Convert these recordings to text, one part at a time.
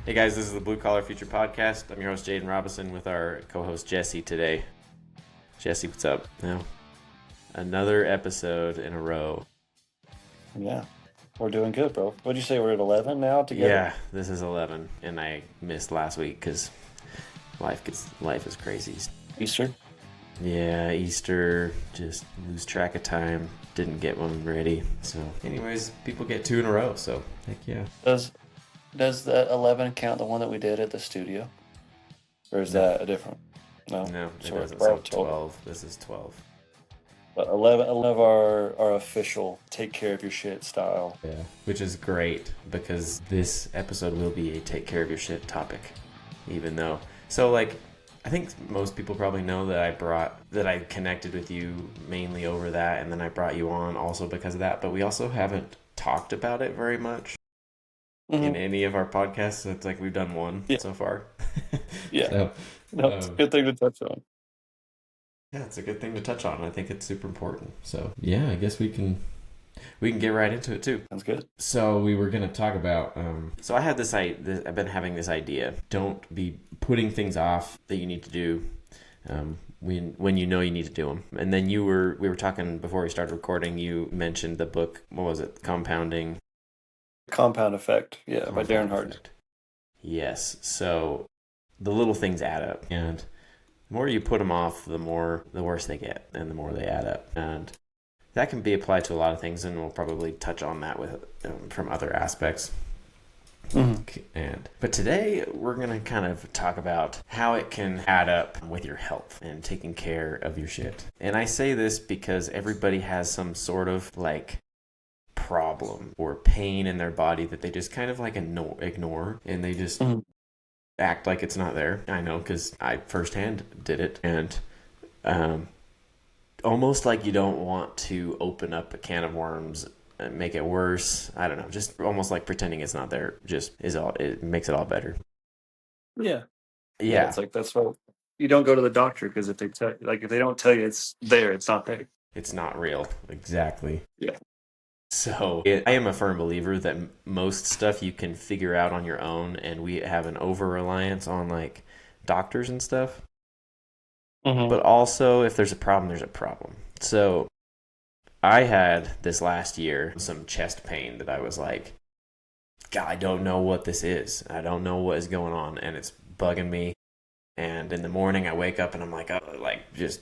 Hey guys, this is the Blue Collar Future Podcast. I'm your host Jaden Robison with our co-host Jessie today. Jessie, what's up? Now, another episode in a row. Yeah, we're doing good, bro. What'd you say? We're at 11 now together? Yeah, this is 11, and I missed last week because life is crazy. Easter? Yeah, Easter, just lose track of time. Didn't get one ready. So, anyways, people get two in a row. So, heck yeah. Does that 11 count the one that we did at the studio? Or is No. that a different? No? No, it So we're doesn't. So 12 total. 12. This is 12. But 11 of our official take care of your shit style. Yeah, which is great because this episode will be a take care of your shit topic, even though. So, I think most people probably know that I connected with you mainly over that, and then I brought you on also because of that, but we also haven't talked about it very much in Mm-hmm. any of our podcasts. So it's like we've done one Yeah. so far. Yeah. So, No, it's a good thing to touch on. yeah, it's a good thing to touch on. I think it's super important. So, yeah, I guess we can get right into it too. Sounds good. So we were going to talk about. So I had I've been having this idea. Don't be putting things off that you need to do when you know you need to do them. And then we were talking before we started recording. You mentioned the book. What was it? Compound Effect. Yeah, by Darren Compound Hardy. Effect. Yes. So the little things add up, and the more you put them off, the worse they get, and the more they add up, and that can be applied to a lot of things, and we'll probably touch on that with from other aspects. Mm-hmm. But today we're gonna kind of talk about how it can add up with your health and taking care of your shit. And I say this because everybody has some sort of problem or pain in their body that they just kind of ignore, and they just Mm-hmm. act like it's not there. I know because I firsthand did it, and um, almost like you don't want to open up a can of worms and make it worse. I don't know, just almost like pretending it's not there just it makes it all better. Yeah. Yeah, Yeah, it's like that's what you don't go to the doctor because if they don't tell you it's there, it's not there. it's not real. Exactly. Yeah. So I am a firm believer that most stuff you can figure out on your own, and we have an over reliance on doctors and stuff. Mm-hmm. But also, if there's a problem, there's a problem. So I had this last year some chest pain that I was like, God, I don't know what this is. I don't know what is going on, and it's bugging me. And in the morning, I wake up and I'm like, oh, just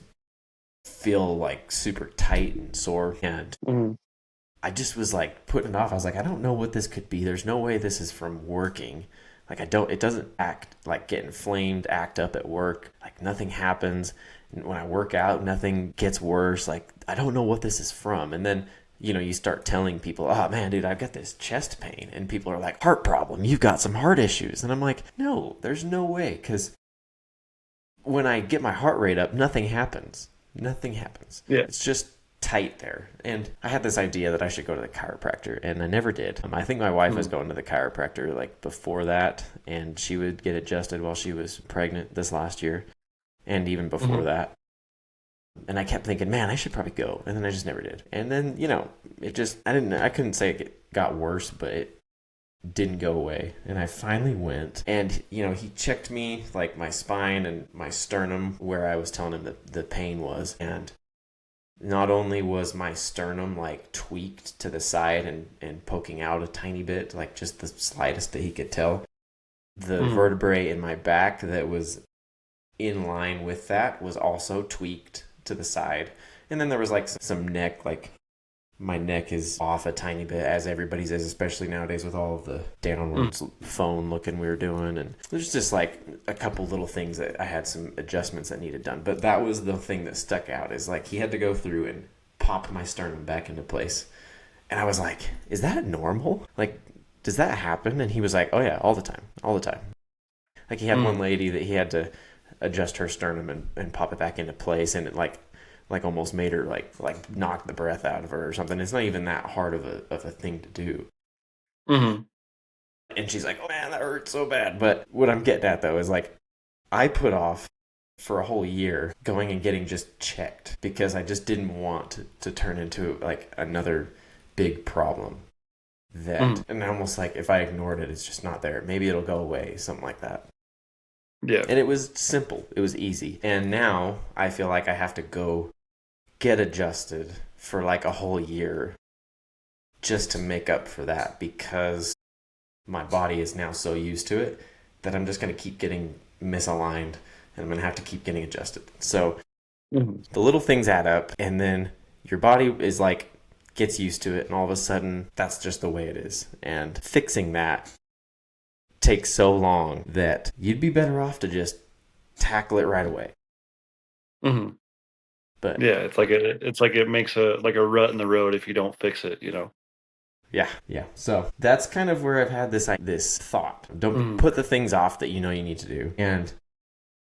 feel super tight and sore. And Mm-hmm. I just was putting it off. I was like, I don't know what this could be. There's no way this is from working. It doesn't get inflamed, act up at work. Nothing happens. And when I work out, nothing gets worse. I don't know what this is from. And then, you start telling people, oh man, dude, I've got this chest pain. And people are like, heart problem. You've got some heart issues. And I'm like, no, there's no way. Because when I get my heart rate up, nothing happens. Nothing happens. Yeah. It's just tight there. And I had this idea that I should go to the chiropractor, and I never did. I think my wife was going to the chiropractor before that, and she would get adjusted while she was pregnant this last year, and even before that. And I kept thinking, man, I should probably go, and then I just never did. And then I couldn't say it got worse, but it didn't go away. And I finally went, and he checked me, my spine and my sternum where I was telling him that the pain was. And not only was my sternum tweaked to the side and poking out a tiny bit, just the slightest that he could tell, the vertebrae in my back that was in line with that was also tweaked to the side. And then there was some neck, my neck is off a tiny bit, as everybody's is, especially nowadays with all of the downwards phone looking we were doing. And there's just a couple little things that I had some adjustments that needed done. But that was the thing that stuck out, is he had to go through and pop my sternum back into place. And I was like, is that normal? Does that happen? And he was like, oh yeah, all the time, all the time. He had one lady that he had to adjust her sternum and pop it back into place, and it almost made her knock the breath out of her or something. It's not even that hard of a thing to do. Mm-hmm. And she's like, oh man, that hurts so bad. But what I'm getting at though is I put off for a whole year going and getting just checked because I just didn't want to turn into another big problem. that, Mm. and almost like if I ignored it, it's just not there. Maybe it'll go away, something like that. Yeah. And it was simple, it was easy. And now I feel like I have to go get adjusted for like a whole year just to make up for that because my body is now so used to it that I'm just going to keep getting misaligned and I'm going to have to keep getting adjusted. So Mm. the little things add up, and then your body is like, gets used to it, and all of a sudden, that's just the way it is. And fixing that takes so long that you'd be better off to just tackle it right away. Mm. But Yeah, it's like it makes a rut in the road if you don't fix it, you know. yeah, yeah. So that's kind of where I've had this thought. Don't Mm. put the things off that you know you need to do, and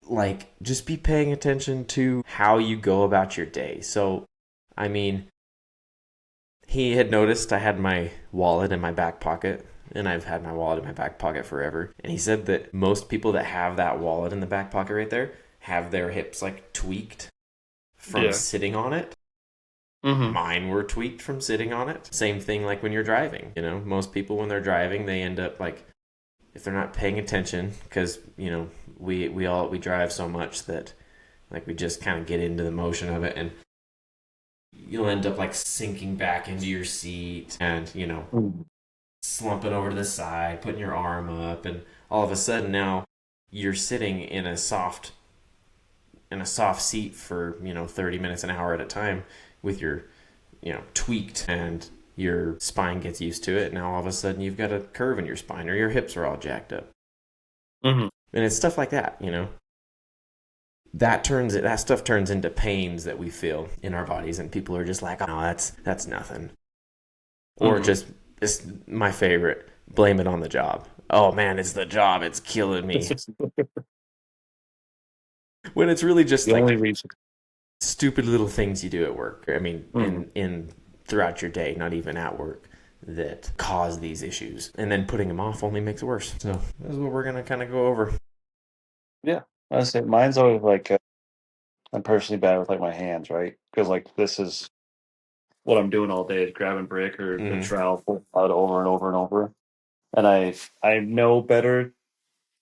like just be paying attention to how you go about your day. So, I mean, he had noticed I had my wallet in my back pocket, and I've had my wallet in my back pocket forever. And he said that most people that have that wallet in the back pocket right there have their hips like tweaked from Yeah. sitting on it. Mm. Mine were tweaked from sitting on it. Same thing like when you're driving. Most people when they're driving, they end up like if they're not paying attention because we drive so much that like we just kind of get into the motion of it and you'll end up like sinking back into your seat and Mm. slumping over to the side, putting your arm up, and all of a sudden now you're sitting in a soft seat for 30 minutes an hour at a time with your tweaked, and your spine gets used to it. Now all of a sudden you've got a curve in your spine or your hips are all jacked up. Mm. And it's stuff like that. That stuff turns into pains that we feel in our bodies, and people are just like, oh, that's nothing. Or Mm. just, it's my favorite, blame it on the job. Oh man, it's the job, it's killing me. When it's really just The like only reason. stupid little things you do at work. I mean, Mm. in throughout your day, not even at work, that cause these issues. And then putting them off only makes it worse. So that's what we're gonna kind of go over. Yeah. I say mine's always like I'm personally bad with like my hands, right? Because like this is what I'm doing all day is grabbing brick or a Mm-hmm. trowel, pulling it out over and over and over. And I know better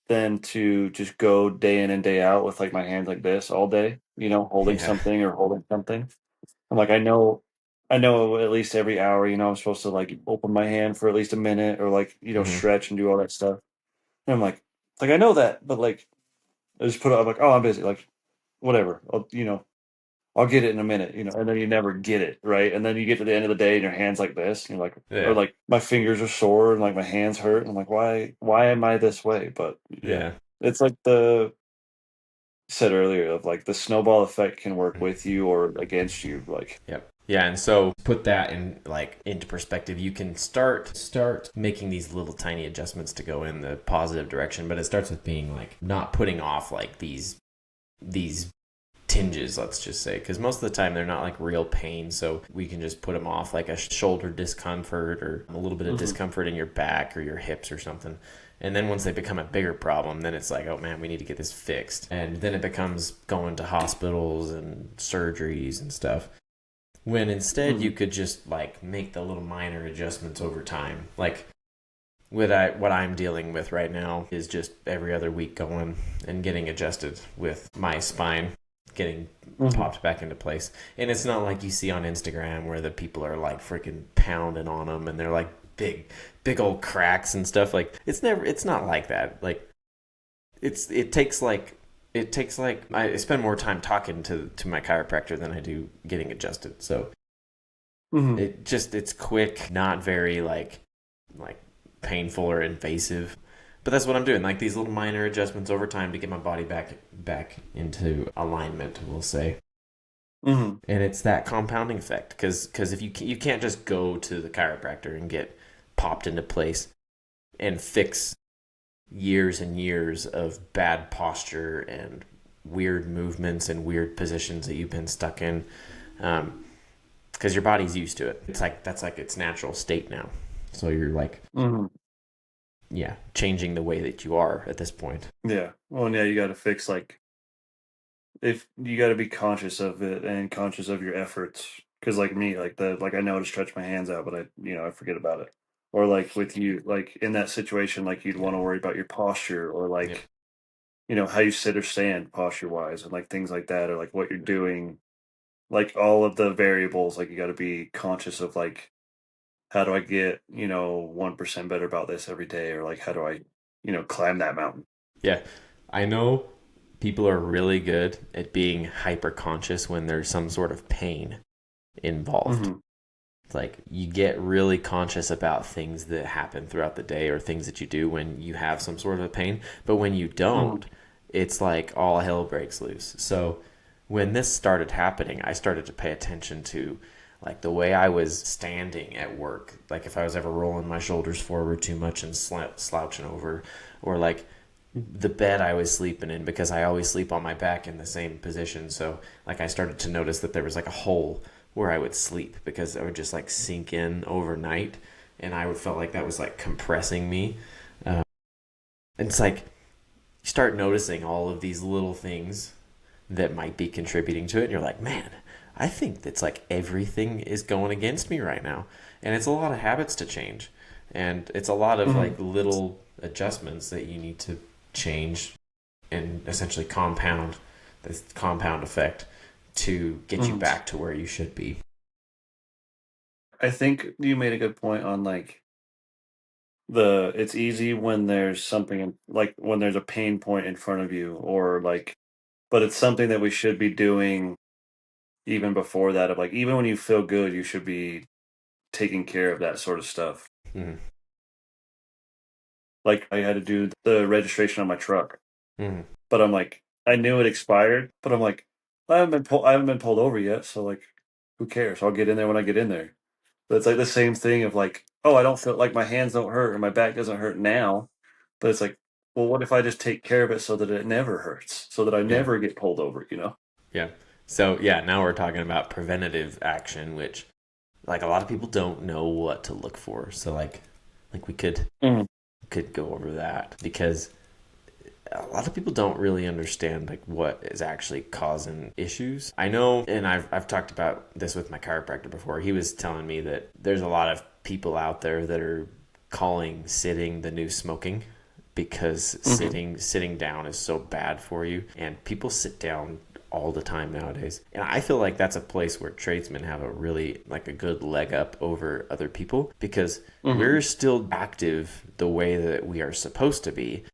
than to just go day in and day out with like my hands like this all day, holding Yeah. something or holding something. I'm like I know at least every hour, I'm supposed to like open my hand for at least a minute or like, Mm-hmm. stretch and do all that stuff. And I'm like I know that, but like I just put it I'm like, oh, I'm busy, like whatever. I'll get it in a minute, and then you never get it, right? And then you get to the end of the day and your hands like this, and you're like, or Yeah. like my fingers are sore and like my hands hurt, and I'm like, why am I this way? But yeah, Yeah. it's like the said earlier of like the snowball effect can work Mm-hmm. with you or against you. Like, Yep. Yeah, and so put that into perspective. You can start making these little tiny adjustments to go in the positive direction, but it starts with being like not putting off like these tinges, let's just say, because most of the time they're not like real pain, so we can just put them off like a shoulder discomfort or a little bit of hmm discomfort in your back or your hips or something. And then once they become a bigger problem, then it's like, oh man, we need to get this fixed. And then it becomes going to hospitals and surgeries and stuff. When instead hmm you could just like make the little minor adjustments over time. Like what I'm dealing with right now is just every other week going and getting adjusted with my spine getting hmm popped back into place. And it's not like you see on Instagram where the people are like freaking pounding on them and they're like big old cracks and stuff. Like it's not like that. Like it takes like I spend more time talking to my chiropractor than I do getting adjusted. So hmm it's quick, not very like painful or invasive. But that's what I'm doing, like these little minor adjustments over time to get my body back into alignment, we'll say. hmm And it's that compounding effect because if you can't just go to the chiropractor and get popped into place and fix years and years of bad posture and weird movements and weird positions that you've been stuck in. Because your body's used to it. It's like that's like its natural state now. So you're like, hmm yeah, changing the way that you are at this point. yeah. Well, and yeah, you got to fix like if you got to be conscious of it and conscious of your efforts. Because like me, like I know to stretch my hands out, but I forget about it. or like with you, like in that situation, like you'd want to worry about your posture or Yep. like, how you sit or stand posture wise and like things like that, or like what you're doing, like all of the variables, like you got to be conscious of like, how do I get, 1% better about this every day? Or like, how do I, climb that mountain? Yeah. I know people are really good at being hyper conscious when there's some sort of pain involved. Hmm. It's like you get really conscious about things that happen throughout the day or things that you do when you have some sort of a pain. But when you Hmm. don't, it's like all hell breaks loose. So when this started happening, I started to pay attention to like the way I was standing at work. Like if I was ever rolling my shoulders forward too much and slouching over, or like the bed I was sleeping in, because I always sleep on my back in the same position. So like I started to notice that there was like a hole where I would sleep because I would just like sink in overnight, and I would felt like that was like compressing me. And it's like you start noticing all of these little things that might be contributing to it, and you're like, man, I think that's like everything is going against me right now, and it's a lot of habits to change, and it's a lot of Hmm. like little adjustments that you need to change and essentially compound this compound effect to get you Hmm. back to where you should be. I think you made a good point on like it's easy when there's something like when there's a pain point in front of you, or like, but it's something that we should be doing even before that, of like, even when you feel good, you should be taking care of that sort of stuff. Mm-hmm. Like I had to do the registration on my truck, Mm-hmm. but I'm like, I knew it expired, but I'm like, I haven't been pulled over yet, so like, who cares? I'll get in there when I get in there. But it's like the same thing of like, oh, I don't feel like my hands don't hurt or my back doesn't hurt now. But it's like, well, what if I just take care of it so that it never hurts, so that I Yeah. never get pulled over, Yeah. So yeah, now we're talking about preventative action, which like a lot of people don't know what to look for. So like we Mm. could go over that because a lot of people don't really understand like what is actually causing issues. I know, and I've talked about this with my chiropractor before. He was telling me that there's a lot of people out there that are calling sitting the new smoking because Hmm. sitting down is so bad for you, and people sit down all the time nowadays. And I feel like that's a place where tradesmen have a really like a good leg up over other people because Hmm. we're still active the way that we are supposed to be,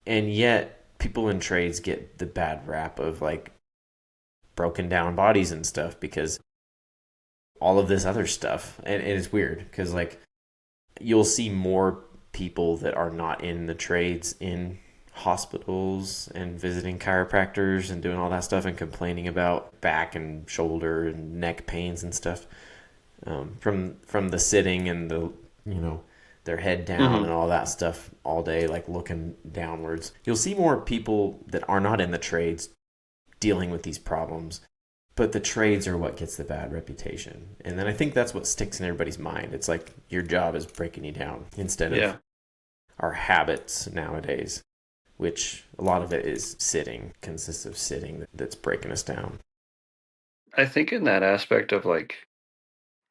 and yet people in trades get the bad rap of like broken down bodies and stuff because all of this other stuff. And it's weird because like you'll see more people that are not in the trades in hospitals and visiting chiropractors and doing all that stuff and complaining about back and shoulder and neck pains and stuff, from the sitting and the you know their head down Hmm. and all that stuff all day, like looking downwards. You'll see more people that are not in the trades dealing with these problems, but the trades are what gets the bad reputation. And then I think that's what sticks in everybody's mind. It's like your job is breaking you down instead of Yeah. our habits nowadays, which a lot of it is sitting, consists of sitting that's breaking us down. I think in that aspect of like,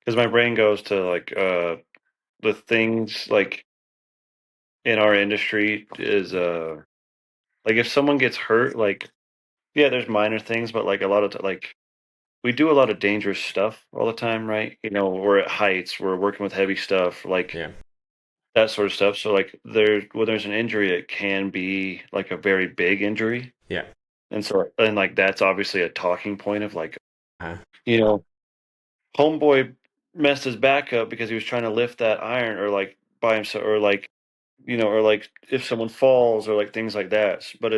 because my brain goes to like the things like in our industry is like if someone gets hurt, like yeah, there's minor things, but like a lot of like we do a lot of dangerous stuff all the time, right? We're at heights, we're working with heavy stuff, like Yeah. that sort of stuff. So like when there's an injury, it can be like a very big injury. Yeah. And like that's obviously a talking point of like, Uh, you know, homeboy messed his back up because he was trying to lift that iron, or like by himself, or like, or like if someone falls or like things like that. But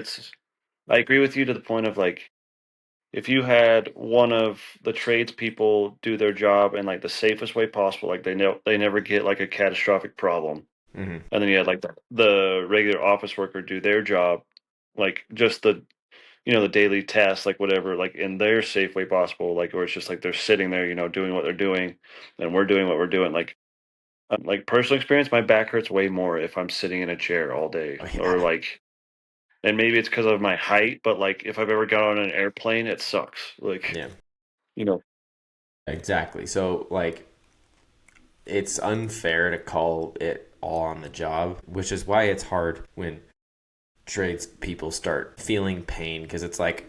I agree with you to the point of like, if you had one of the tradespeople do their job in like the safest way possible, like they never get like a catastrophic problem, mm-hmm. and then you had like the regular office worker do their job, like just the daily tasks, like whatever, like in their safe way possible, like where it's just like they're sitting there, doing what they're doing, and we're doing what we're doing. Like personal experience, my back hurts way more if I'm sitting in a chair all day, Oh, or yeah. like, and maybe it's because of my height, but like if I've ever got on an airplane, it sucks. Like, Yeah. you know. Exactly. So like it's unfair to call it all on the job, which is why it's hard when trades people start feeling pain, because it's like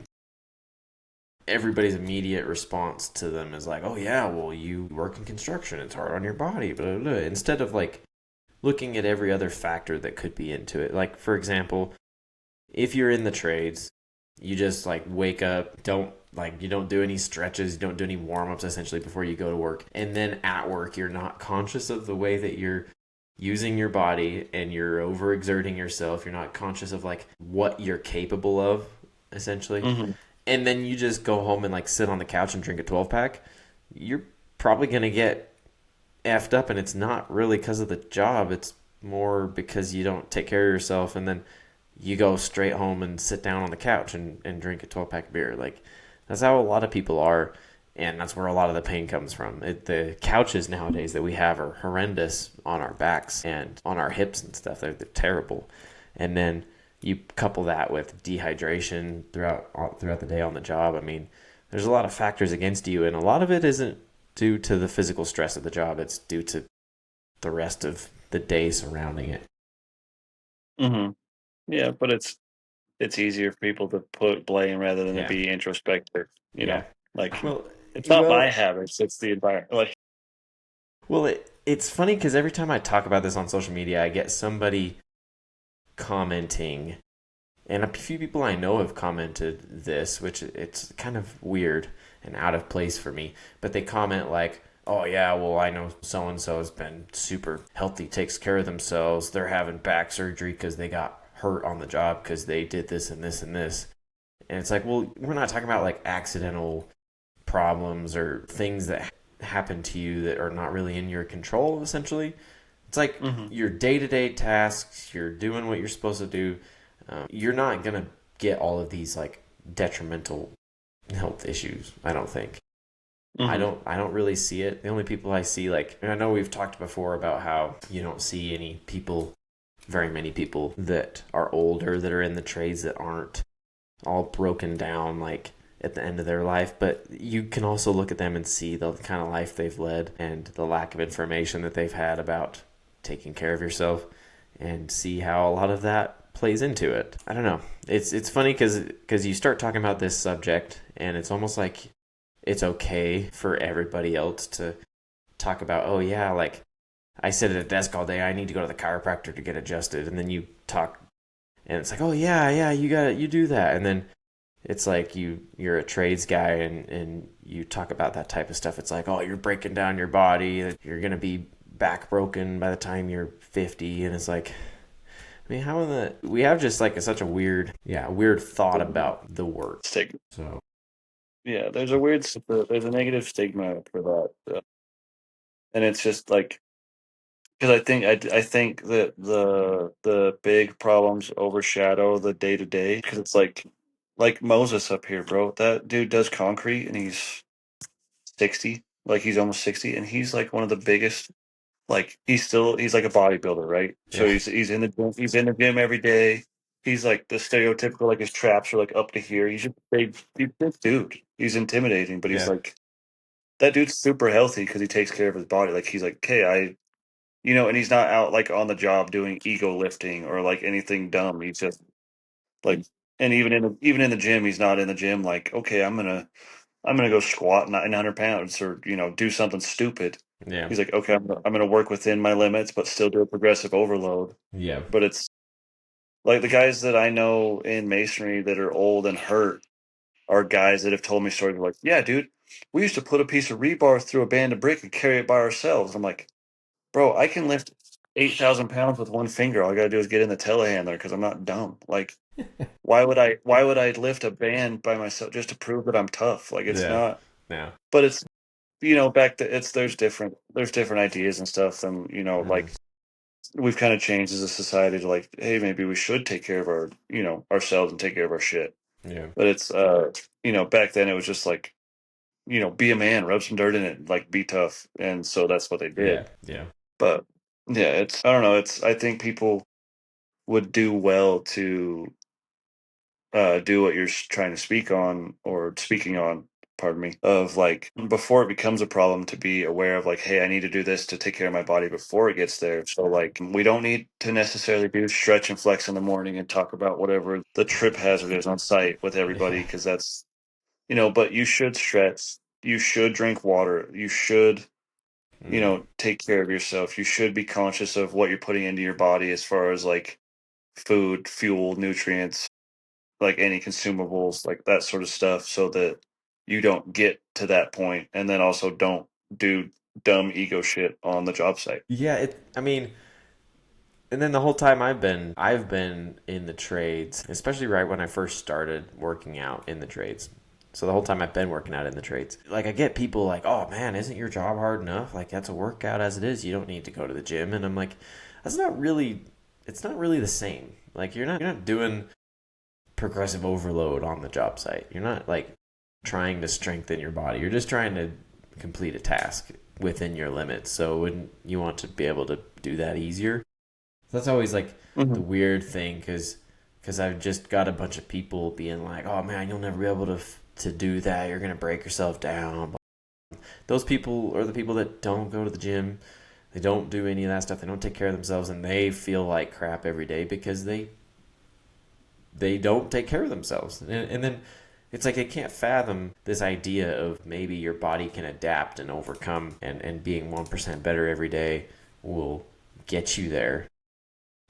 everybody's immediate response to them is like, oh yeah, well, you work in construction, it's hard on your body, blah, blah, blah. Instead of like looking at every other factor that could be into it. Like, for example, if you're in the trades, you just like wake up, you don't do any stretches, you don't do any warm-ups essentially before you go to work. And then at work, you're not conscious of the way that you're using your body and you're overexerting yourself. You're not conscious of like what you're capable of essentially. Hmm. And then you just go home and like sit on the couch and drink a 12 pack. You're probably going to get effed up, and it's not really because of the job. It's more because you don't take care of yourself, and then you go straight home and sit down on the couch and drink a 12 pack of beer. Like, that's how a lot of people are, and that's where a lot of the pain comes from. The couches nowadays that we have are horrendous on our backs and on our hips and stuff. They're terrible. And then you couple that with dehydration throughout the day on the job. I mean, there's a lot of factors against you, and a lot of it isn't due to the physical stress of the job. It's due to the rest of the day surrounding it. Hmm. Yeah, but it's easier for people to put blame rather than to Yeah. be introspective. Yeah. Like Well, it's not my well, habits; it's the environment. Like, it's funny because every time I talk about this on social media, I get somebody commenting, and a few people I know have commented this, which it's kind of weird and out of place for me. But they comment like, "Oh yeah, well I know so and so has been super healthy, takes care of themselves. They're having back surgery because they got hurt on the job because they did this and this and this." And it's like, well, we're not talking about like accidental problems or things that happen to you that are not really in your control, essentially. It's like hmm. your day to day tasks, you're doing what you're supposed to do. You're not going to get all of these like detrimental health issues, I don't think. Hmm. I don't really see it. The only people I see, like, and I know we've talked before about how you don't see very many people that are older that are in the trades that aren't all broken down like at the end of their life, but you can also look at them and see the kind of life they've led and the lack of information that they've had about taking care of yourself, and see how a lot of that plays into it. I don't know. It's funny because you start talking about this subject and it's almost like it's okay for everybody else to talk about, oh yeah, like I sit at a desk all day, I need to go to the chiropractor to get adjusted, and then you talk and it's like, oh yeah, yeah, you do that, and then it's like you're a trades guy and you talk about that type of stuff. It's like, oh, you're breaking down your body, you're gonna be back broken by the time you're 50, and it's like, I mean, how in the we have just like such a weird thought about the work. Stigma. So Yeah, there's a negative stigma for that, and it's just like because I think that the big problems overshadow the day to day because it's like Moses up here, bro. That dude does concrete and he's 60, like he's almost 60, and he's like one of the biggest. Like he's like a bodybuilder, right? So yeah, he's in the gym every day. He's like the stereotypical, like his traps are like up to here. He's just big dude. He's intimidating, but he's yeah, like that dude's super healthy because he takes care of his body. Like he's like, okay, and he's not out like on the job doing ego lifting or like anything dumb. He's just like, and even in the gym, he's not in the gym like, okay, I'm gonna go squat 900 pounds or do something stupid. yeah, He's like, okay, I'm gonna work within my limits, but still do a progressive overload. yeah, But it's like the guys that I know in masonry that are old and hurt are guys that have told me stories like, yeah, dude, we used to put a piece of rebar through a band of brick and carry it by ourselves. I'm like, bro, I can lift 8,000 pounds with one finger. All I gotta do is get in the telehandler because I'm not dumb. Like, why would I lift a band by myself just to prove that I'm tough? Like, it's yeah, not. yeah, But it's back to it's there's different ideas and stuff, and mm-hmm. like we've kind of changed as a society to like, hey, maybe we should take care of our ourselves and take care of our shit. Yeah, But it's back then it was just like be a man, rub some dirt in it, like be tough, and so that's what they yeah, did. yeah, But yeah, it's I don't know, it's I think people would do well to do what you're trying to speak on or speaking on, pardon me, of like before it becomes a problem to be aware of like, hey, I need to do this to take care of my body before it gets there. So like we don't need to necessarily do stretch and flex in the morning and talk about whatever the trip hazard is on site with everybody, Yeah. because that's, but you should stretch, you should drink water, you should, Mm. take care of yourself. You should be conscious of what you're putting into your body as far as like food, fuel, nutrients, like any consumables, like that sort of stuff, so that you don't get to that point and then also don't do dumb ego shit on the job site. Yeah, I mean, and then the whole time I've been in the trades, especially right when I first started working out in the trades. So the whole time I've been working out in the trades. Like I get people like, "Oh man, isn't your job hard enough? Like that's a workout as it is. You don't need to go to the gym." And I'm like, "That's not really it's not really the same. Like you're not doing progressive overload on the job site. You're not like trying to strengthen your body. You're just trying to complete a task within your limits. So wouldn't you want to be able to do that easier?" That's always like the Hmm. weird thing because I've just got a bunch of people being like, "Oh man, you'll never be able to do that. You're gonna break yourself down." Those people are the people that don't go to the gym. They don't do any of that stuff. They don't take care of themselves, and they feel like crap every day because they don't take care of themselves. And then it's like I can't fathom this idea of maybe your body can adapt and overcome, and being 1% better every day will get you there,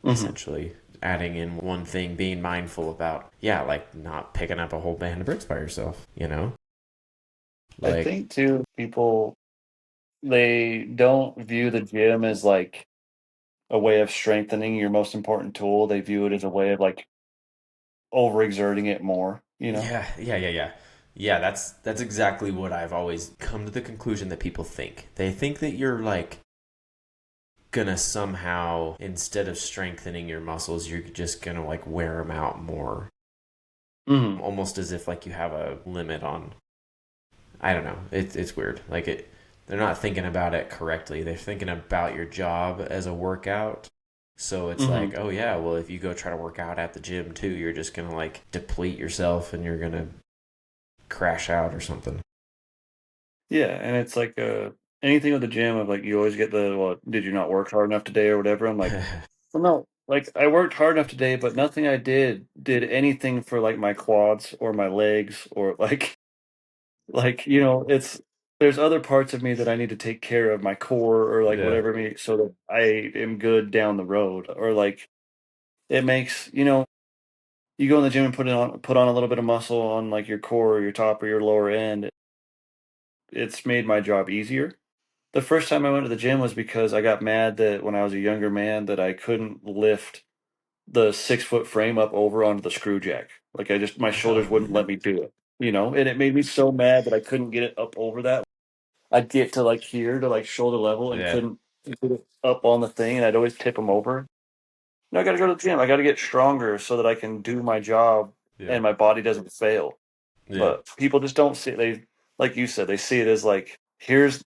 Hmm. essentially. Adding in one thing, being mindful about, yeah, like not picking up a whole band of bricks by yourself, you know? I Like, think too, people, they don't view the gym as like a way of strengthening your most important tool. They view it as a way of like overexerting it more. yeah, yeah, yeah, yeah. Yeah, that's exactly what I've always come to the conclusion that people think. They think that you're like gonna somehow, instead of strengthening your muscles, you're just gonna like wear them out more, Hmm. almost as if like you have a limit on. I don't know. It's weird. Like they're not thinking about it correctly. They're thinking about your job as a workout. So it's Hmm. like, oh yeah, well if you go try to work out at the gym too, you're just gonna like deplete yourself and you're gonna crash out or something. Yeah, and it's like anything with the gym of like you always get the, well, did you not work hard enough today or whatever? I'm like, well, no, like I worked hard enough today, but nothing I did anything for like my quads or my legs or like it's, there's other parts of me that I need to take care of, my core or like Yeah. whatever me, so that I am good down the road. Or like it makes, you go in the gym and put on a little bit of muscle on like your core or your top or your lower end. It's made my job easier. The first time I went to the gym was because I got mad that when I was a younger man that I couldn't lift the 6 foot frame up over onto the screw jack. Like I just, my shoulders wouldn't let me do it, and it made me so mad that I couldn't get it up over that. I'd get to like here to like shoulder level and Yeah. couldn't get it up on the thing, and I'd always tip them over. No, I got to go to the gym. I got to get stronger so that I can do my job Yeah. and my body doesn't fail. Yeah. But people just don't see it. They, like you said, they see it as like, here's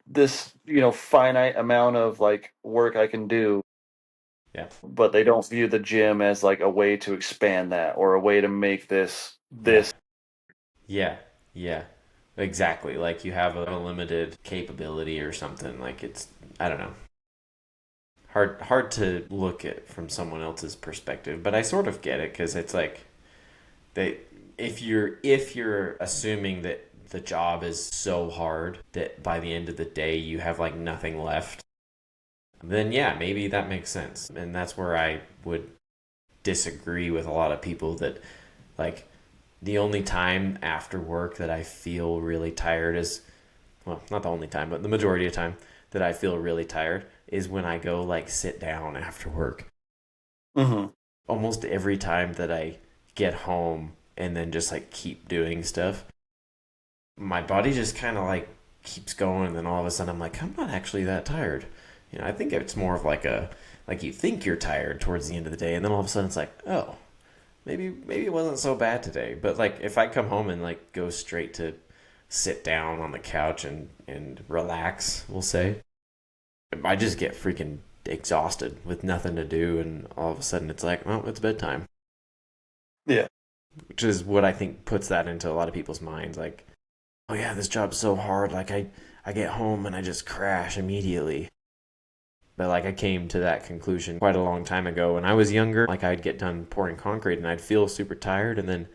this, finite amount of like work I can do, Yeah. but they don't view the gym as like a way to expand that or a way to make this Yeah. this. Yeah. Yeah. Exactly. Like you have a limited capability or something. Like it's I don't know. Hard to look at from someone else's perspective, but I sort of get it because it's like they if you're assuming that the job is so hard that by the end of the day you have like nothing left, then yeah, maybe that makes sense. And that's where I would disagree with a lot of people that like the only time after work that I feel really tired is, well, not the only time, but the majority of time that I feel really tired is when I go like sit down after work. Hmm. Almost every time that I get home and then just like keep doing stuff, my body just kind of like keeps going. And then all of a sudden I'm like, I'm not actually that tired. I think it's more of like like you think you're tired towards the end of the day. And then all of a sudden it's like, oh, maybe it wasn't so bad today. But like if I come home and like go straight to sit down on the couch and relax, we'll say, I just get freaking exhausted with nothing to do, and all of a sudden it's like, well, it's bedtime, Yeah. which is what I think puts that into a lot of people's minds. Like oh yeah, this job's so hard. Like I get home and I just crash immediately. But like I came to that conclusion quite a long time ago when I was younger. Like I'd get done pouring concrete and I'd feel super tired, and then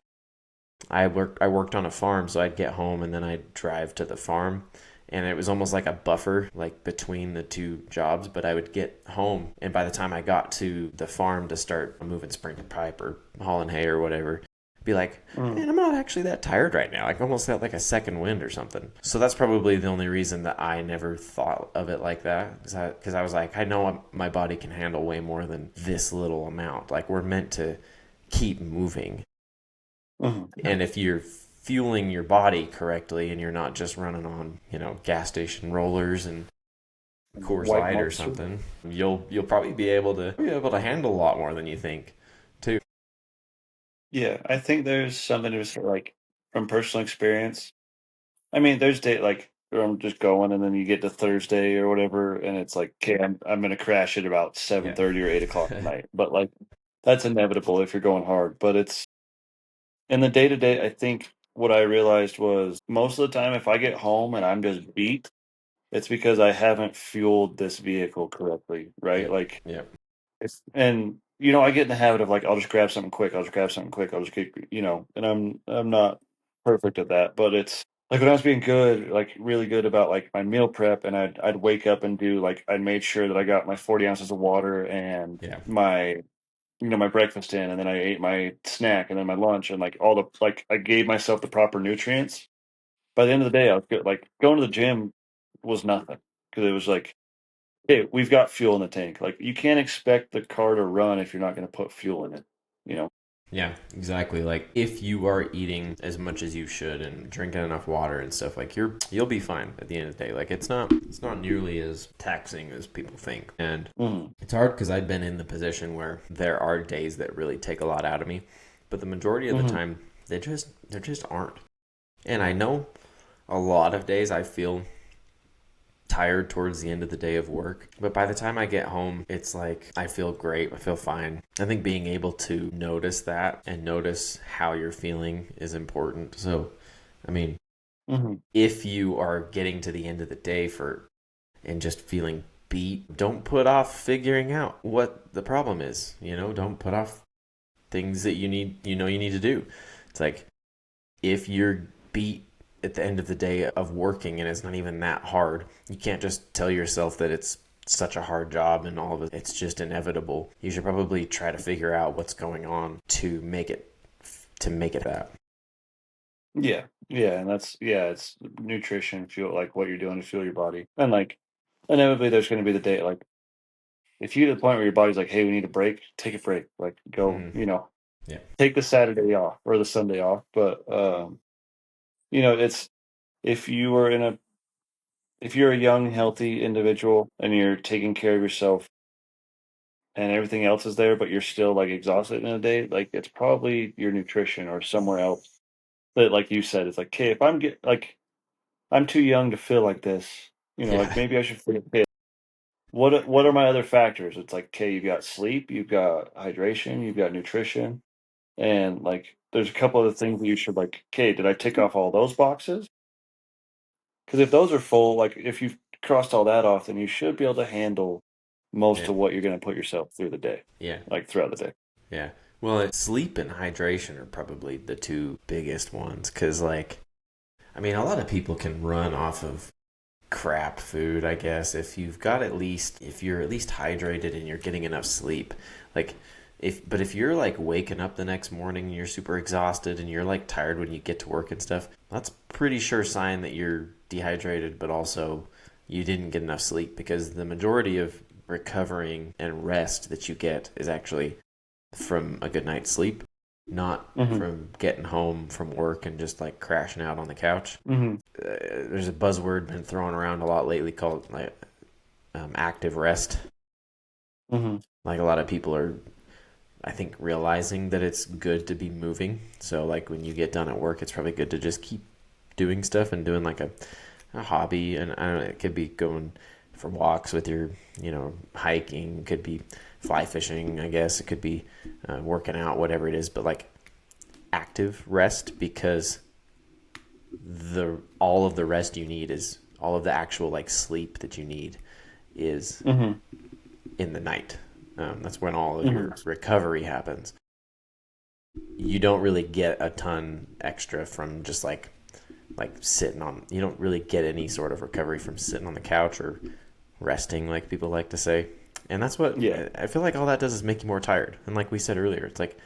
I worked on a farm, so I'd get home and then I'd drive to the farm, and it was almost like a buffer like between the two jobs. But I would get home, and by the time I got to the farm to start moving sprinkler pipe or hauling hay or whatever, be like, Mm. man, I'm not actually that tired right now. Like I almost felt like a second wind or something. So that's probably the only reason that I never thought of it like that. Because I was like, I know my body can handle way more than this little amount. Like we're meant to keep moving. Mm. And if you're fueling your body correctly and you're not just running on, gas station rollers and Coors White Light or monster. something, you'll probably be able to handle a lot more than you think, too. Yeah, I think there's something to say, like from personal experience. I mean, there's day like where I'm just going, and then you get to Thursday or whatever, and it's like, okay, I'm gonna crash at about Yeah. 7:30 or 8 o'clock at night. But like that's inevitable if you're going hard. But it's in the day to day. I think what I realized was most of the time, if I get home and I'm just beat, it's because I haven't fueled this vehicle correctly, right? Yep. Like Yep. it's and I get in the habit of like I'll just grab something quick. I'll just grab something quick. I'll just keep and I'm not perfect at that, but it's like when I was being good, like really good about like my meal prep, and I'd wake up and do like I made sure that I got my 40 ounces of water and Yeah. my my breakfast in, and then I ate my snack and then my lunch, and like all the like I gave myself the proper nutrients. By the end of the day, I was good. Like going to the gym was nothing because it was like, hey, we've got fuel in the tank. Like you can't expect the car to run if you're not going to put fuel in it. You know. Yeah, exactly. Like if you are eating as much as you should and drinking enough water and stuff, like you'll be fine at the end of the day. Like it's not nearly as taxing as people think. And Mhm. it's hard because I've been in the position where there are days that really take a lot out of me, but the majority of the Mhm. time they just aren't. And I know a lot of days I feel tired towards the end of the day of work. But by the time I get home, it's like I feel great. I feel fine. I think being able to notice that and notice how you're feeling is important. So, I mean, Mhm. if you are getting to the end of the day and just feeling beat, don't put off figuring out what the problem is. Don't put off things that you need to do. It's like if you're beat at the end of the day of working and it's not even that hard, you can't just tell yourself that it's such a hard job and all of it. It's just inevitable. You should probably try to figure out what's going on to make it that. Yeah. Yeah, and it's nutrition, fuel, like what you're doing to fuel your body, and like inevitably there's going to be the day like if you get to the point where your body's like, hey, we need a break, take a break, like go, Mm-hmm. Yeah. take the Saturday off or the Sunday off. But it's if you are in a if you're a young, healthy individual and you're taking care of yourself and everything else is there, but you're still like exhausted in a day, like it's probably your nutrition or somewhere else that, like you said, it's like, okay, if I'm too young to feel like this, like Yeah. maybe I should feel fit. What are my other factors? It's like, okay, you've got sleep, you've got hydration, you've got nutrition, and like there's a couple other things that you should like, okay, did I tick off all those boxes? Because if those are full, like if you've crossed all that off, then you should be able to handle most Yeah. of what you're going to put yourself through the day, Yeah. like throughout the day. Yeah. Well, sleep and hydration are probably the two biggest ones because, like, I mean, a lot of people can run off of crap food, I guess, if you're at least hydrated and you're getting enough sleep. Like if you're like waking up the next morning and you're super exhausted and you're like tired when you get to work and stuff, that's pretty sure sign that you're dehydrated, but also you didn't get enough sleep because the majority of recovering and rest that you get is actually from a good night's sleep, not Hmm. from getting home from work and just like crashing out on the couch. Hmm. There's a buzzword been thrown around a lot lately called like active rest. Hmm. Like a lot of people are, I think, realizing that it's good to be moving. So like when you get done at work, it's probably good to just keep doing stuff and doing like a hobby. And I don't know, it could be going for walks with your, hiking. It could be fly fishing. I guess it could be working out, whatever it is. But like active rest because the all of the rest you need is all of the actual like sleep that you need is Hmm. in the night. That's when all of Hmm. your recovery happens. You don't really get a ton extra from just like sitting on. You don't really get any sort of recovery from sitting on the couch or resting, like people like to say. And that's what Yeah. I feel like all that does is make you more tired. And like we said earlier, it's like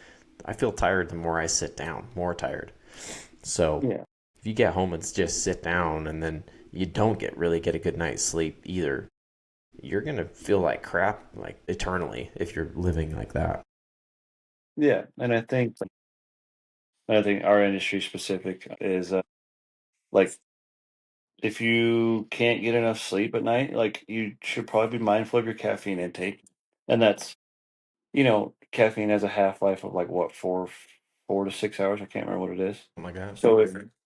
I feel tired the more I sit down, more tired. So Yeah. if you get home and just sit down and then you don't get a good night's sleep either, you're gonna feel like crap like eternally if you're living like that. Yeah. And I think our industry specific is like if you can't get enough sleep at night, like you should probably be mindful of your caffeine intake. And that's, caffeine has a half life of like what, 4 to 6 hours. I can't remember what it is. Oh my god.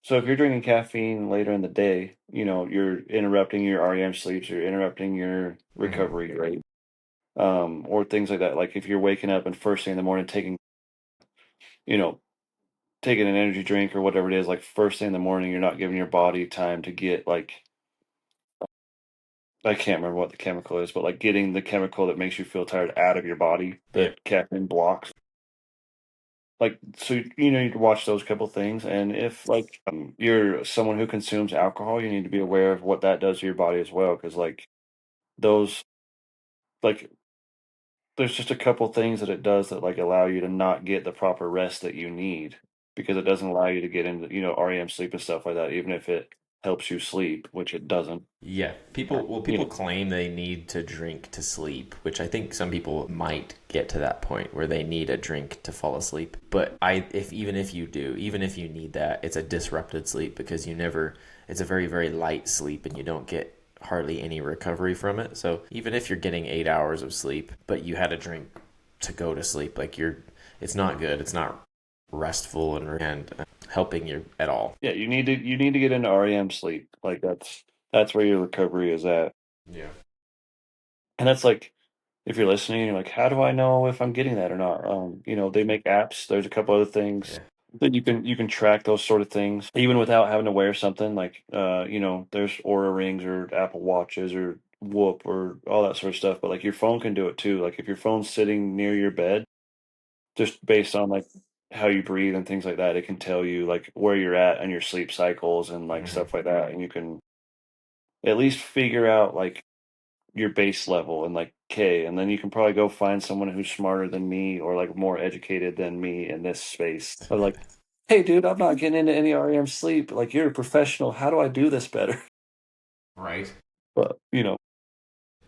So if you're drinking caffeine later in the day, you're interrupting your REM sleeps, you're interrupting your Mm-hmm. recovery rate, or things like that. Like if you're waking up and first thing in the morning you know, taking an energy drink or whatever it is, like first thing in the morning, you're not giving your body time to get like I can't remember what the chemical is, but like getting the chemical that makes you feel tired out of your body Yep. that caffeine blocks. Like so, you need to watch those couple things, and if like you're someone who consumes alcohol, you need to be aware of what that does to your body as well, because like those like there's just a couple things that it does that like allow you to not get the proper rest that you need because it doesn't allow you to get into REM sleep and stuff like that, even if it helps you sleep, which it doesn't. Yeah, people claim they need to drink to sleep, which I think some people might get to that point where they need a drink to fall asleep. But if even if you do, even if you need that, it's a disrupted sleep because you never. It's a very very light sleep, and you don't get hardly any recovery from it. So even if you're getting 8 hours of sleep, but you had a drink to go to sleep, like it's not good. It's not restful and helping you at all. Yeah, you need to get into REM sleep. Like that's where your recovery is at. Yeah. And that's like if you're listening, you're like, how do I know if I'm getting that or not? They make apps. There's a couple other things Yeah. that you can track those sort of things even without having to wear something like there's Aura rings or Apple Watches or Whoop or all that sort of stuff. But like your phone can do it too. Like if your phone's sitting near your bed, just based on like how you breathe and things like that, it can tell you like where you're at and your sleep cycles and like Hmm. stuff like that. And you can at least figure out like your base level and like K, and then you can probably go find someone who's smarter than me or like more educated than me in this space. But like, hey, dude, I'm not getting into any REM sleep. Like, you're a professional. How do I do this better? Right. But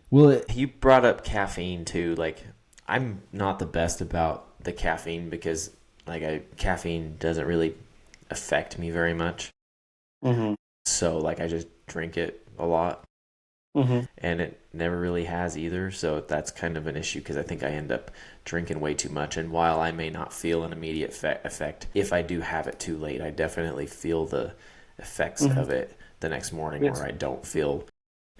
Well, you brought up caffeine too. Like, I'm not the best about the caffeine because, caffeine doesn't really affect me very much. hmm So, like, I just drink it a lot, hmm and it never really has either. So that's kind of an issue because I think I end up drinking way too much. And while I may not feel an immediate effect, if I do have it too late, I definitely feel the effects hmm of it the next morning yes, where I don't feel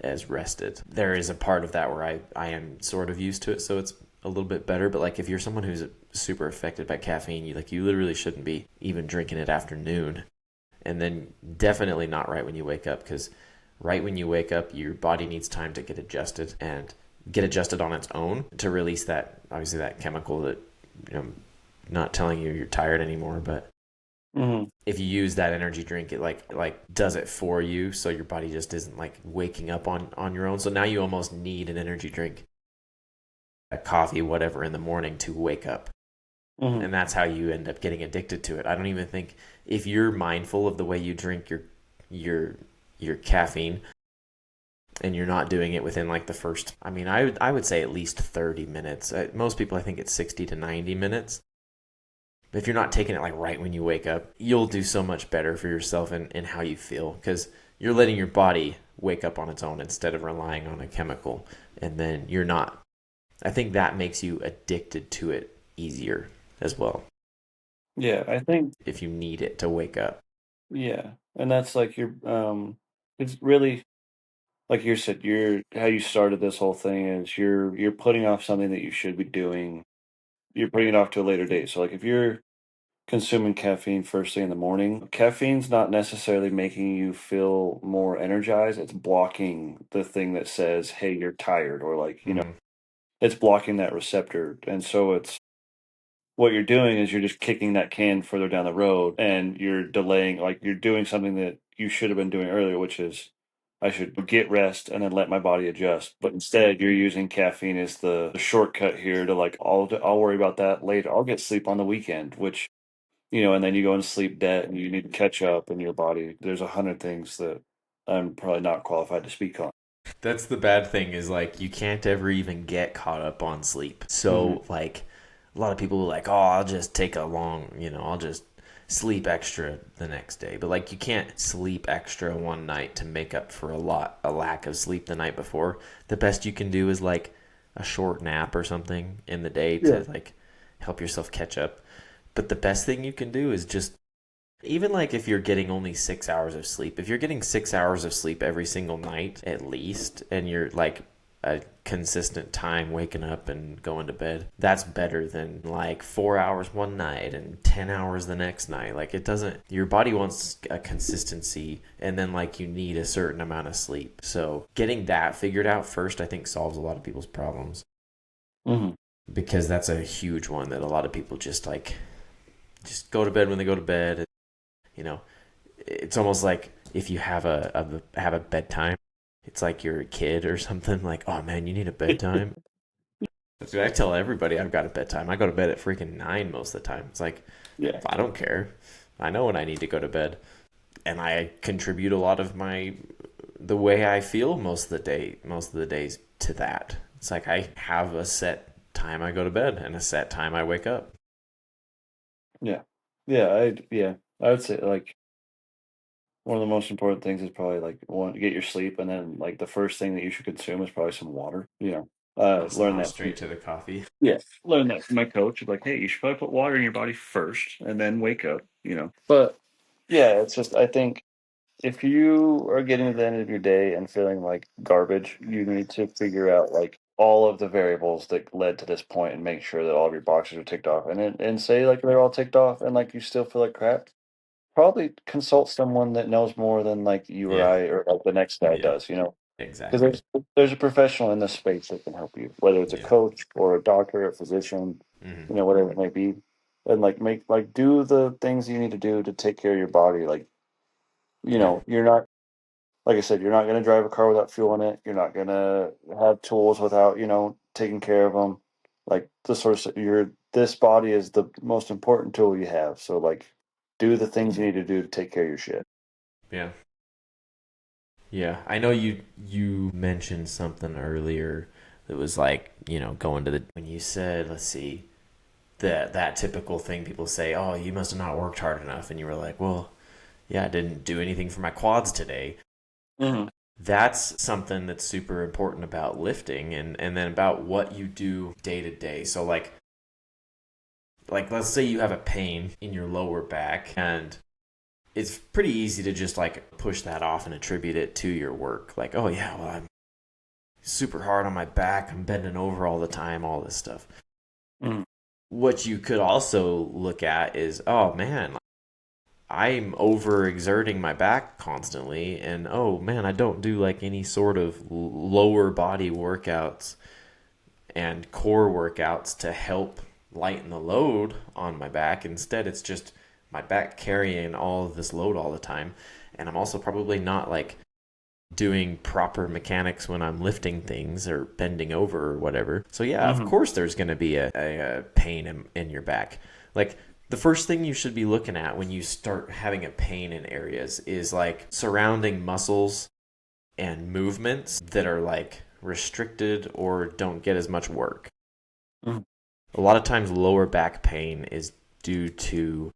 as rested. There is a part of that where I am sort of used to it, so it's a little bit better. But like if you're someone who's super affected by caffeine, you literally shouldn't be even drinking it after noon, and then definitely not right when you wake up because right when you wake up, your body needs time to get adjusted and get adjusted on its own to release that obviously that chemical that you know not telling you you're tired anymore, but hmm if you use that energy drink it like does it for you so your body just isn't like waking up on your own, so now you almost need an energy drink, a coffee whatever in the morning to wake up, hmm and that's how you end up getting addicted to it. I don't even think if you're mindful of the way you drink your your caffeine and you're not doing it within like the first, I would say at least 30 minutes. Most people I think it's 60 to 90 minutes. But if you're not taking it like right when you wake up, you'll do so much better for yourself and how you feel because you're letting your body wake up on its own instead of relying on a chemical. And then you're not. I think that makes you addicted to it easier as well yeah, I think if you need it to wake up. yeah, and that's like it's really like you said, how you started this whole thing is you're putting off something that you should be doing. You're putting it off to a later date. So like if you're consuming caffeine first thing in the morning. Caffeine's not necessarily making you feel more energized. It's blocking the thing that says, "Hey, you're tired," or like, Mm, it's blocking that receptor. And so it's what you're doing is you're just kicking that can further down the road and you're delaying, like you're doing something that you should have been doing earlier, which is I should get rest and then let my body adjust. But instead, you're using caffeine as the shortcut here to like, I'll worry about that later. I'll get sleep on the weekend, which, and then you go into sleep debt and you need to catch up in your body. There's 100 things that I'm probably not qualified to speak on. that's the bad thing is like you can't ever even get caught up on sleep. Hmm. So like a lot of people are like, oh, I'll just take a long, I'll just sleep extra the next day. But like you can't sleep extra one night to make up for a lack of sleep the night before. The best you can do is like a short nap or something in the day Yeah. to like help yourself catch up. But the best thing you can do is just even like if you're getting only 6 hours of sleep, if you're getting 6 hours of sleep every single night at least, and you're like a consistent time waking up and going to bed, that's better than like 4 hours one night and 10 hours the next night. Like it doesn't, your body wants a consistency and then like you need a certain amount of sleep. So getting that figured out first, I think solves a lot of people's problems Hmm. because that's a huge one that a lot of people just go to bed when they go to bed. You know, it's almost like if you have a bedtime, it's like you're a kid or something. Like, oh man, you need a bedtime. That's what I tell everybody. I've got a bedtime. I go to bed at freaking 9 most of the time. It's like Yeah. I don't care. I know when I need to go to bed, and I contribute a lot of the way I feel most of the days to that. It's like I have a set time I go to bed and a set time I wake up. Yeah. Yeah. I would say like one of the most important things is probably like one, get your sleep, and then like the first thing that you should consume is probably some water. Learn Somehow that. straight to the coffee. Yeah, learn that from my coach. Like, hey, you should probably put water in your body first, and then wake up. But yeah, it's just I think if you are getting to the end of your day and feeling like garbage, you need to figure out like all of the variables that led to this point and make sure that all of your boxes are ticked off. And say like they're all ticked off and like you still feel like crap, probably consult someone that knows more than like you or Yeah, I or like the next guy yeah, does, because exactly. there's a professional in this space that can help you, whether it's a Yeah. coach or a doctor, a physician, Hmm. whatever it may be. And like make like do the things you need to do to take care of your body. Like, Yeah. you're not, like I said, you're not gonna drive a car without fuel in it. You're not gonna have tools without, taking care of them. Like the source your this body is the most important tool you have. So like do the things you need to do to take care of your shit. Yeah. Yeah. I know you mentioned something earlier that was like, going to the when you said, let's see, that typical thing people say, "Oh, you must have not worked hard enough." And you were like, "Well, yeah, I didn't do anything for my quads today." Hmm. That's something that's super important about lifting and then about what you do day to day. So like let's say you have a pain in your lower back and it's pretty easy to just like push that off and attribute it to your work. Like, oh yeah, well I'm super hard on my back, I'm bending over all the time, all this stuff. Hmm. What you could also look at is, oh man, I'm overexerting my back constantly, and oh man, I don't do like any sort of lower body workouts and core workouts to help lighten the load on my back. Instead, it's just my back carrying all of this load all the time. And I'm also probably not like doing proper mechanics when I'm lifting things or bending over or whatever. So, yeah, of Hmm. course, there's going to be a pain in your back. Like, the first thing you should be looking at when you start having a pain in areas is like surrounding muscles and movements that are like restricted or don't get as much work. Hmm. A lot of times, lower back pain is due to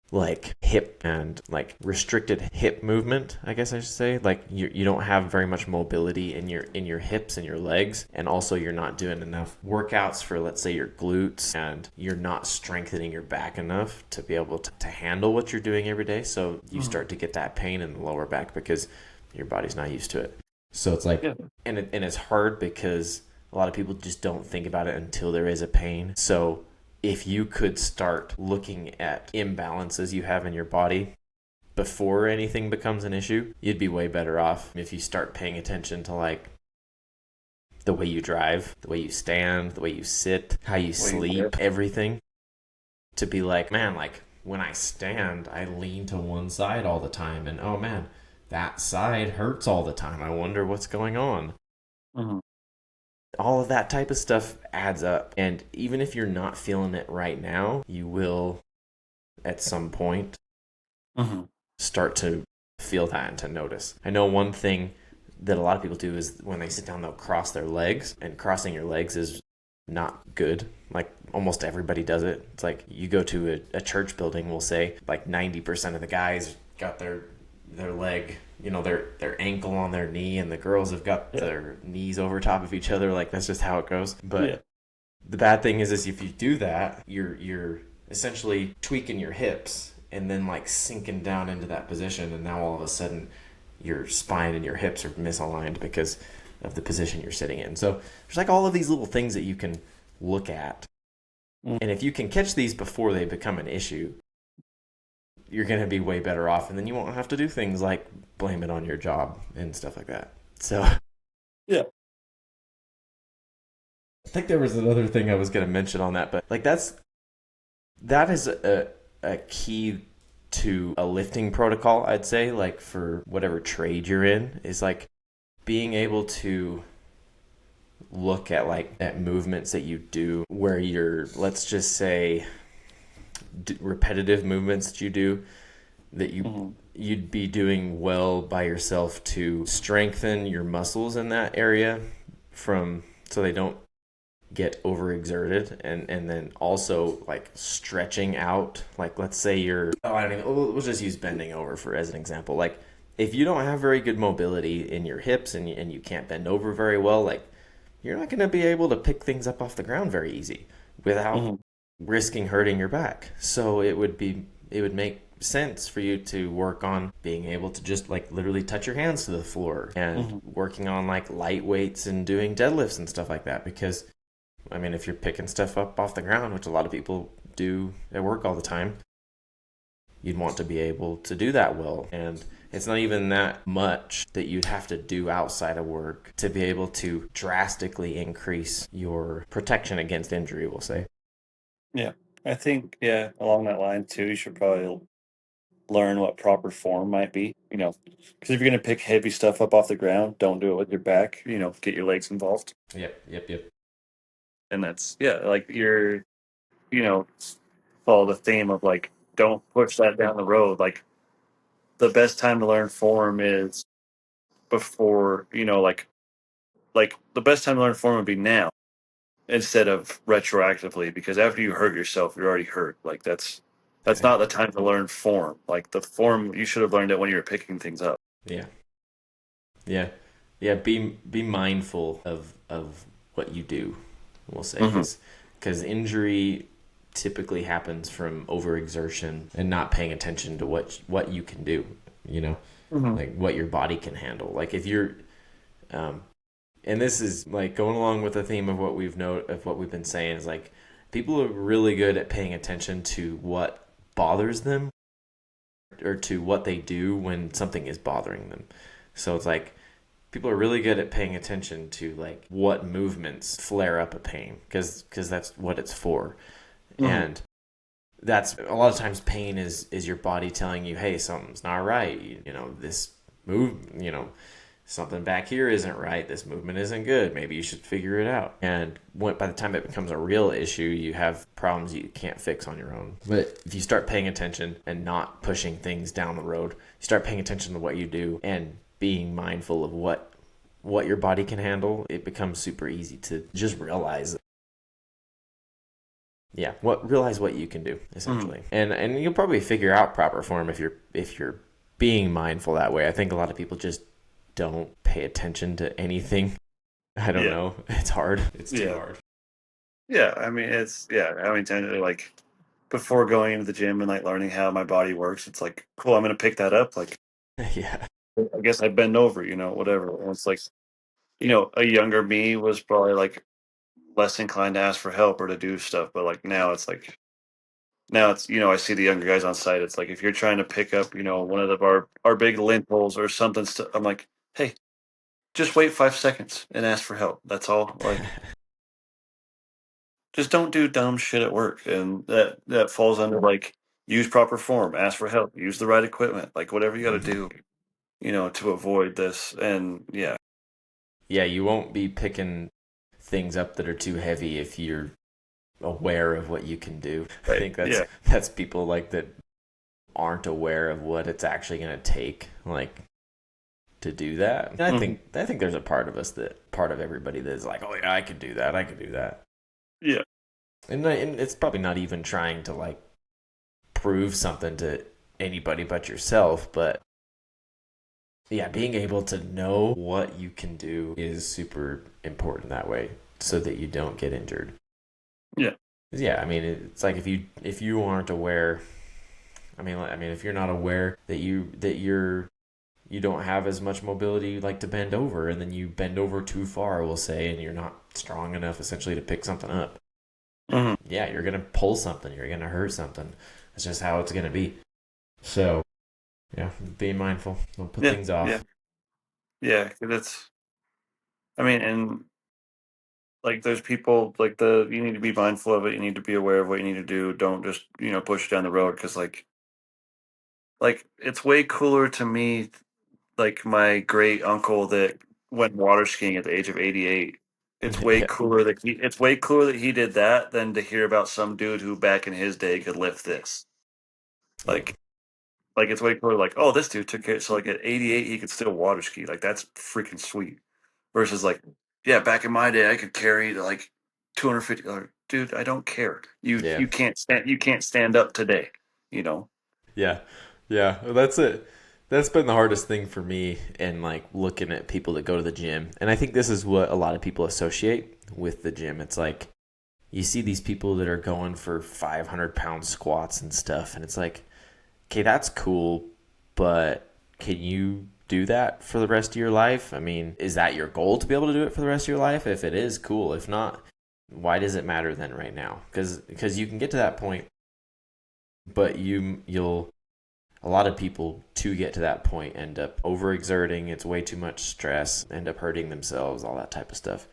like hip and like restricted hip movement, I guess I should say. Like you don't have very much mobility in your hips and your legs, and also you're not doing enough workouts for, let's say, your glutes, and you're not strengthening your back enough to be able to handle what you're doing every day. So you Hmm. start to get that pain in the lower back because your body's not used to it. So it's like, Yeah. and it's hard because a lot of people just don't think about it until there is a pain. So if you could start looking at imbalances you have in your body before anything becomes an issue, you'd be way better off if you start paying attention to like the way you drive, the way you stand, the way you sit, how you sleep, everything. To be like, man, like when I stand, I lean to one side all the time, and oh man, that side hurts all the time. I wonder what's going on. Mm-hmm. All of that type of stuff adds up. And even if you're not feeling it right now, you will at some point Mm-hmm. start to feel that and to notice. I know one thing that a lot of people do is when they sit down, they'll cross their legs, and crossing your legs is not good. Like almost everybody does it. It's like you go to a church building, we'll say like 90% of the guys got their leg, you know, their ankle on their knee, and the girls have got their knees over top of each other. Like that's just how it goes. But the bad thing is if you do that, you're essentially tweaking your hips and then like sinking down into that position, and now all of a sudden your spine and your hips are misaligned because of the position you're sitting in. So there's like all of these little things that you can look at. And if you can catch these before they become an issue, you're going to be way better off. And then you won't have to do things like blame it on your job and stuff like that. So yeah. I think there was another thing I was going to mention on that, but like that is a key to a lifting protocol, I'd say, like for whatever trade you're in, is like being able to look at like at movements that you do where you're, let's just say, repetitive movements that you do that you'd be doing well by yourself to strengthen your muscles in that area from so they don't get overexerted, and then also like stretching out, like let's say you're we'll just use bending over for as an example. Like if you don't have very good mobility in your hips and you can't bend over very well, like you're not going to be able to pick things up off the ground very easy without risking hurting your back. So it would make sense for you to work on being able to just like literally touch your hands to the floor and working on like light weights and doing deadlifts and stuff like that. Because I mean, if you're picking stuff up off the ground, which a lot of people do at work all the time, you'd want to be able to do that well. And it's not even that much that you'd have to do outside of work to be able to drastically increase your protection against injury, we'll say. Yeah. I think, along that line too, you should probably learn what proper form might be, because if you're going to pick heavy stuff up off the ground, don't do it with your back, get your legs involved. Yep. And that's, like you know, follow the theme of like, don't push that down the road. Like the best time to learn form is before, like the best time to learn form would be now instead of retroactively, because after you hurt yourself, you're already hurt. Like that's not the time to learn form. Like the form, you should have learned it when you were picking things up. Yeah. Yeah. Yeah, be mindful of what you do, we'll say, because injury typically happens from overexertion and not paying attention to what you can do, like what your body can handle. Like if you're and this is like going along with the theme of what we've been saying, is like people are really good at paying attention to what bothers them or to what they do when something is bothering them. So it's like people are really good at paying attention to like what movements flare up a pain, because that's what it's for. And that's a lot of times pain is your body telling you, hey, something's not right, this move, something back here isn't right, this movement isn't good, maybe you should figure it out. And by the time it becomes a real issue, you have problems you can't fix on your own. But if you start paying attention and not pushing things down the road, you start paying attention to what you do and being mindful of what your body can handle, it becomes super easy to just realize what you can do, essentially. And you'll probably figure out proper form if you're being mindful that way. I think a lot of people just don't pay attention to anything. I don't know. It's hard. It's too hard. Yeah, I mean technically, like before going into the gym and like learning how my body works, it's like, cool, I'm gonna pick that up. Like Yeah. I guess I bend over, whatever. And it's like, a younger me was probably like less inclined to ask for help or to do stuff. But like now it's I see the younger guys on site. It's like if you're trying to pick up one of our big lintels or something, I'm like, hey, just wait 5 seconds and ask for help. That's all. Like, just don't do dumb shit at work, and that falls under like use proper form, ask for help, use the right equipment, like whatever you got to Mhm. do, to avoid this. And yeah, Yeah, you won't be picking things up that are too heavy if you're aware of what you can do. I right, think yeah, that's people like that aren't aware of what it's actually going to take, like to do that. And hmm I think there's a part of everybody that is like, oh yeah, I could do that. I could do that. yeah, And it's probably not even trying to like prove something to anybody but yourself, but yeah, being able to know what you can do is super important that way so that you don't get injured. yeah, 'Cause, yeah, I mean, it's like if you aren't aware, if you're not aware that you don't have as much mobility like to bend over, and then you bend over too far, we'll say, and you're not strong enough essentially to pick something up. hmm Yeah, you're gonna pull something, you're gonna hurt something. That's just how it's gonna be. So yeah, be mindful. Don't put yeah, things yeah, off. yeah. 'Cause I mean, and like there's people like you need to be mindful of it. You need to be aware of what you need to do. Don't just push down the road because like it's way cooler to me. Like my great uncle that went water skiing at the age of 88. Yeah, It's way cooler that he did that than to hear about some dude who back in his day could lift this. yeah, Like like it's way cooler. Like, oh, this dude took it. So like at 88 he could still water ski. Like that's freaking sweet. Versus like, yeah, back in my day I could carry like 250. Dude, I don't care. yeah, You can't stand up today. You know. yeah, yeah. Well, that's it. That's been the hardest thing for me in like looking at people that go to the gym, and I think this is what a lot of people associate with the gym. It's like you see these people that are going for 500-pound squats and stuff, and it's like, okay, that's cool, but can you do that for the rest of your life? I mean, is that your goal to be able to do it for the rest of your life? If it is, cool. If not, why does it matter then right now? Because you can get to that point, but you'll a lot of people to get to that point end up overexerting. It's way too much stress, end up hurting themselves, all that type of stuff.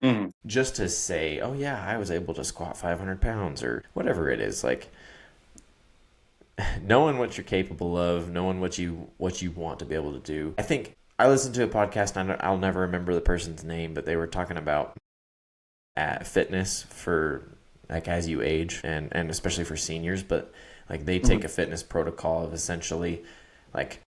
Mhm. Just to say, oh yeah, I was able to squat 500 pounds or whatever it is, like knowing what you're capable of, knowing what you want to be able to do. I think I listened to a podcast, and I'll never remember the person's name, but they were talking about fitness for like as you age, and especially for seniors. But like they take Mhm. a fitness protocol of essentially like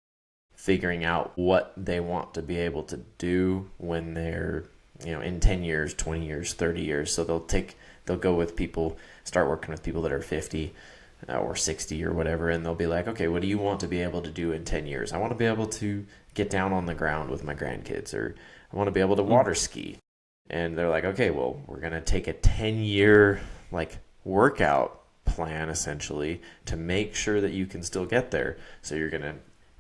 figuring out what they want to be able to do when they're in 10 years, 20 years, 30 years. So they'll go with people, start working with people that are 50 or 60 or whatever, and they'll be like, okay, what do you want to be able to do in 10 years? I want to be able to get down on the ground with my grandkids, or I want to be able to Mhm. water ski. And they're like, okay, well, we're going to take a 10-year like workout plan essentially to make sure that you can still get there. So you're going to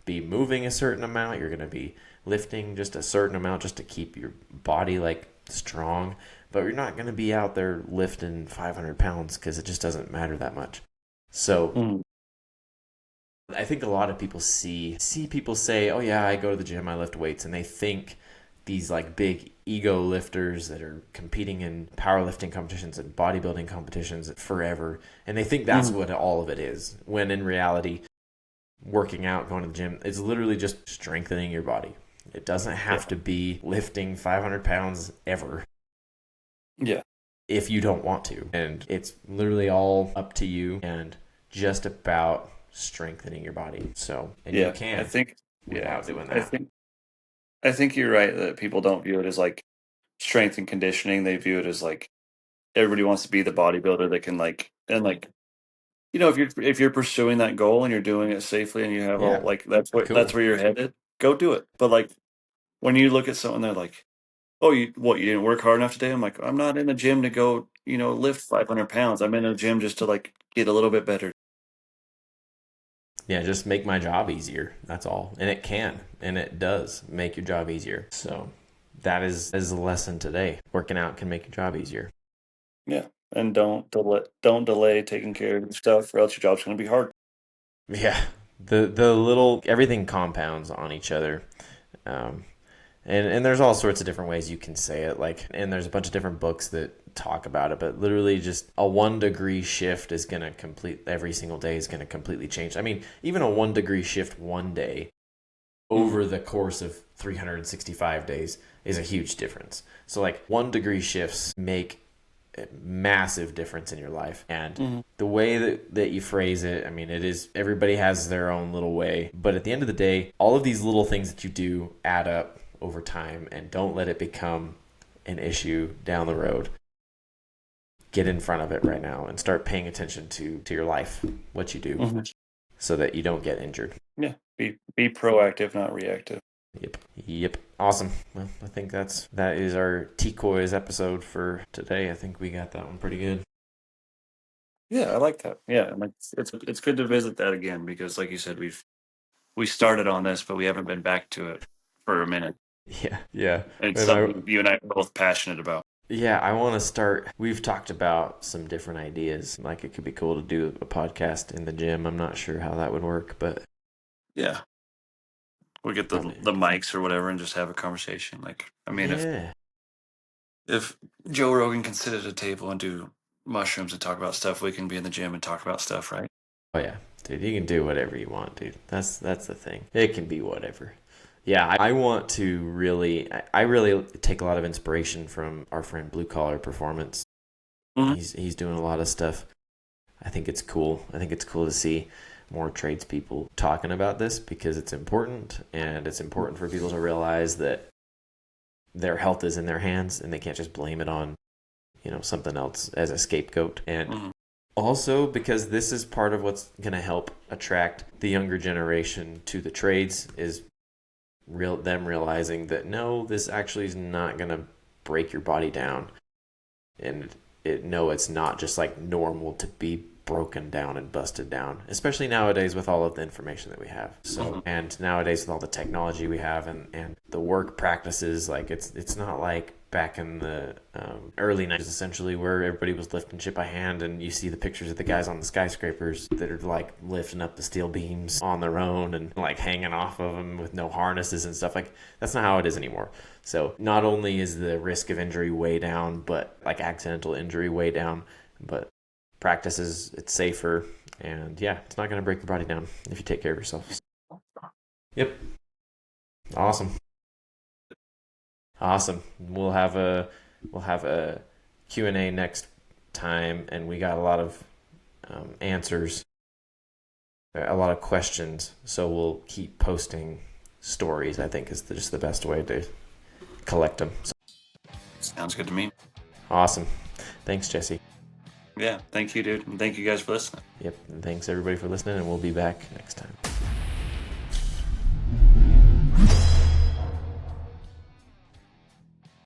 be moving a certain amount, you're going to be lifting just a certain amount just to keep your body like strong, but you're not going to be out there lifting 500 pounds because it just doesn't matter that much. So Mhm. I think a lot of people see people say, "Oh yeah, I go to the gym, I lift weights," and they think these like big ego lifters that are competing in powerlifting competitions and bodybuilding competitions forever, and they think that's Mhm. what all of it is. When in reality, working out, going to the gym, is literally just strengthening your body. It doesn't Yeah. have to be lifting 500 pounds ever Yeah. if you don't want to. And it's literally all up to you and just about strengthening your body. So, and you Yeah. can Yeah. without doing I that. think I think you're right that people don't view it as like strength and conditioning. They view it as like everybody wants to be the bodybuilder that can like and like if you're pursuing that goal and you're doing it safely and you have all Yeah, like that's cool. where you're headed, go do it. But like when you look at someone, they're like, "Oh, you didn't work hard enough today?" I'm like, "I'm not in the gym to go lift 500 pounds. I'm in a gym just to like get a little bit better." Yeah, just make my job easier. That's all. And it can, and it does make your job easier. So, that is the lesson today. Working out can make your job easier. Yeah. And don't delay taking care of your stuff, or else your job's going to be hard. Yeah. The little everything compounds on each other. Um, and there's all sorts of different ways you can say it. Like, and there's a bunch of different books that talk about it, but literally just a 1 degree shift is going to every single day is going to completely change. I mean, even a 1 degree shift one day over the course of 365 days is a huge difference. So like 1 degree shifts make a massive difference in your life. And the way that you phrase it, I mean, it is, everybody has their own little way. But at the end of the day, all of these little things that you do add up over time, and don't let it become an issue down the road. Get in front of it right now and start paying attention to your life, what you do, so that you don't get injured. Yeah. Be proactive, not reactive. Yep. Awesome. Well, I think that is our TCOYS episode for today. I think we got that one pretty good. Yeah, I like that. Yeah, and it's good to visit that again, because, like you said, we started on this, but we haven't been back to it for a minute. Yeah. And it's something you and I are both passionate about. Yeah, I want to start. We've talked about some different ideas. Like, it could be cool to do a podcast in the gym. I'm not sure how that would work, but yeah, we'll get the mics or whatever and just have a conversation. Like, I mean, if Joe Rogan can sit at a table and do mushrooms and talk about stuff, we can be in the gym and talk about stuff, right? Oh yeah, dude, you can do whatever you want, dude. That's the thing. It can be whatever. Yeah, I want to really, I really take a lot of inspiration from our friend Blue Collar Performance. He's doing a lot of stuff. I think it's cool. I think it's cool to see more tradespeople talking about this, because it's important, and it's important for people to realize that their health is in their hands and they can't just blame it on, something else as a scapegoat. And also because this is part of what's going to help attract the younger generation to the trades, is them realizing that no, this actually is not going to break your body down. And it's not just like normal to be broken down and busted down, especially nowadays with all of the information that we have. So, and nowadays with all the technology we have, and the work practices, like it's not like back in the early 90s, essentially, where everybody was lifting shit by hand, and you see the pictures of the guys on the skyscrapers that are like lifting up the steel beams on their own and like hanging off of them with no harnesses and stuff. Like, that's not how it is anymore. So not only is the risk of injury way down, but like accidental injury way down, but practices, it's safer, and yeah, it's not going to break your body down if you take care of yourself. Yep. Awesome. We'll have a Q&A next time, and we got a lot of answers, a lot of questions, so we'll keep posting stories. I think is just the best way to collect them. Sounds good to me. Awesome. Thanks, Jesse. Yeah, thank you, dude. And thank you guys for listening. Yep. And thanks, everybody, for listening, and we'll be back next time.